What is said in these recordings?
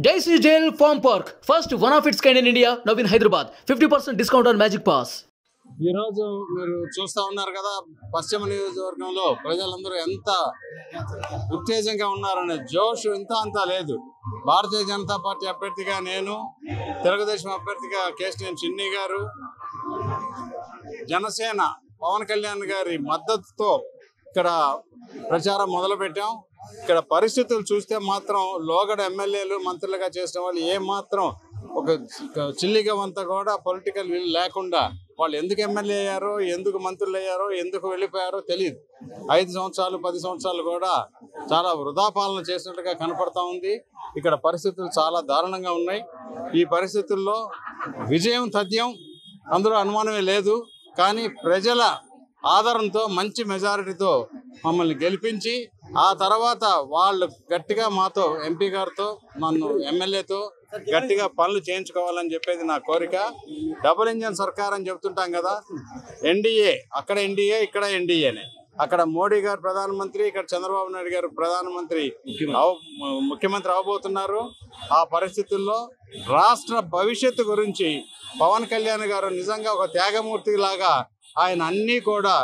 Daisy Jail Farm Park, first one of its kind in India, now in Hyderabad. 50% discount on Magic Pass. ఈ రోజు మీరు చూస్తా ఉన్నారు కదా, పశ్చిమ నియోజకవర్గంలో ప్రజలందరూ ఎంత ఉత్తేజంగా ఉన్నారనే జోష్ ఇంత అంతా లేదు. భారతీయ జనతా పార్టీ అభ్యర్థిగా నేను, తెలుగుదేశం అభ్యర్థిగా కేశినేని చిన్ని గారు, జనసేన పవన్ కళ్యాణ్ గారి మద్దతుతో ఇక్కడ ప్రచారం మొదలు పెట్టాం. ఇక్కడ పరిస్థితులు చూస్తే మాత్రం లోగడ ఎమ్మెల్యేలు మంత్రులుగా చేసిన వాళ్ళు ఏమాత్రం ఒక చిల్లిగా అంతా కూడా పొలిటికల్ విల్ లేకుండా వాళ్ళు ఎందుకు ఎమ్మెల్యే అయ్యారో, ఎందుకు మంత్రులు అయ్యారో, ఎందుకు వెళ్ళిపోయారో తెలియదు. 5 సంవత్సరాలు 10 సంవత్సరాలు కూడా చాలా వృధా పాలన చేసినట్టుగా కనపడతా ఉంది. ఇక్కడ పరిస్థితులు చాలా దారుణంగా ఉన్నాయి. ఈ పరిస్థితుల్లో విజయం తథ్యం, అందులో అనుమానమే లేదు. కానీ ప్రజల ఆదరణతో మంచి మెజారిటీతో మమ్మల్ని గెలిపించి ఆ తర్వాత వాళ్ళు గట్టిగా మాతో ఎంపీ గారితో నన్ను ఎమ్మెల్యేతో గట్టిగా పనులు చేయించుకోవాలని చెప్పేది నా కోరిక. డబుల్ ఇంజన్ సర్కార్ అని చెప్తుంటాం కదా, ఎన్డీఏ అక్కడ ఎన్డీఏ ఇక్కడ ఎన్డీఏనే. అక్కడ మోడీ గారు ప్రధానమంత్రి, ఇక్కడ చంద్రబాబు నాయుడు గారు ముఖ్యమంత్రి అవబోతున్నారు. ఆ పరిస్థితుల్లో రాష్ట్ర భవిష్యత్తు గురించి పవన్ కళ్యాణ్ గారు నిజంగా ఒక త్యాగమూర్తి లాగా ఆయన అన్నీ కూడా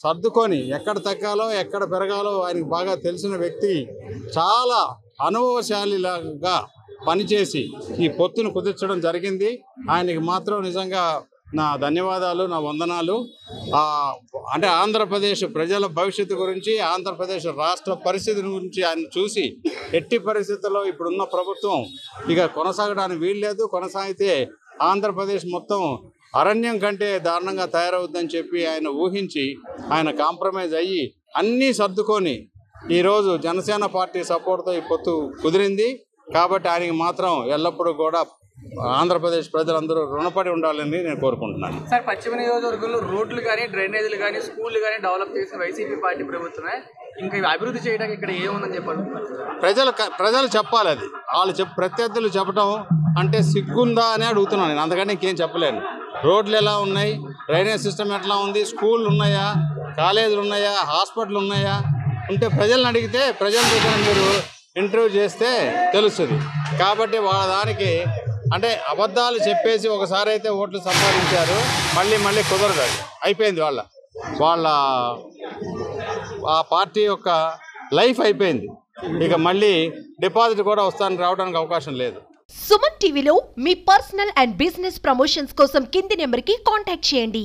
సర్దుకొని ఎక్కడ తగ్గాలో ఎక్కడ పెరగాలో ఆయనకు బాగా తెలిసిన వ్యక్తి, చాలా అనుభవశాలిలాగా పనిచేసి ఈ పొత్తును కుదిర్చడం జరిగింది. ఆయనకి మాత్రం నిజంగా నా ధన్యవాదాలు, నా వందనాలు. అంటే ఆంధ్రప్రదేశ్ ప్రజల భవిష్యత్తు గురించి, ఆంధ్రప్రదేశ్ రాష్ట్ర పరిస్థితి గురించి ఆయన చూసి ఎట్టి పరిస్థితుల్లో ఇప్పుడున్న ప్రభుత్వం ఇక కొనసాగడానికి వీల్లేదు. కొనసాగితే ఆంధ్రప్రదేశ్ మొత్తం అరణ్యం కంటే దారుణంగా తయారవుద్దని చెప్పి ఆయన ఊహించి ఆయన కాంప్రమైజ్ అయ్యి అన్నీ సర్దుకొని ఈరోజు జనసేన పార్టీ సపోర్ట్తో ఈ పొత్తు కుదిరింది. కాబట్టి ఆయనకి మాత్రం ఎల్లప్పుడూ కూడా ఆంధ్రప్రదేశ్ ప్రజలందరూ రుణపడి ఉండాలని నేను కోరుకుంటున్నాను. సార్, పశ్చిమ నియోజకవర్గంలో రోడ్లు కానీ, డ్రైనేజీలు కానీ, స్కూళ్ళు కానీ డెవలప్ చేసిన వైసీపీ పార్టీ ప్రభుత్వమే. ఇంకా అభివృద్ధి చేయడానికి ఇక్కడ ఏముందని చెప్పాలి? ప్రజలు చెప్పాలి. అది వాళ్ళు ప్రత్యర్థులు చెప్పడం అంటే సిగ్గుందా అని అడుగుతున్నాను నేను. అందుకని ఇంకేం చెప్పలేను. రోడ్లు ఎలా ఉన్నాయి, డ్రైనేజ్ సిస్టమ్ ఎట్లా ఉంది, స్కూళ్ళు ఉన్నాయా, కాలేజీలు ఉన్నాయా, హాస్పిటల్ ఉన్నాయా ఉంటే ప్రజలను అడిగితే ప్రజల దగ్గర మీరు ఇంటర్వ్యూ చేస్తే తెలుస్తుంది. కాబట్టి వాళ్ళ దానికి అంటే అబద్ధాలు చెప్పేసి ఒకసారి అయితే ఓట్లు సంపాదించారు, మళ్ళీ కుదరదు. అది అయిపోయింది. వాళ్ళ ఆ పార్టీ యొక్క లైఫ్ అయిపోయింది. ఇక మళ్ళీ డిపాజిట్ కూడా రావడానికి అవకాశం లేదు. సుమన్ టీవీలో మీ పర్సనల్ అండ్ బిజినెస్ ప్రమోషన్స్ కోసం కింది నెంబర్కి కాంటాక్ట్ చేయండి.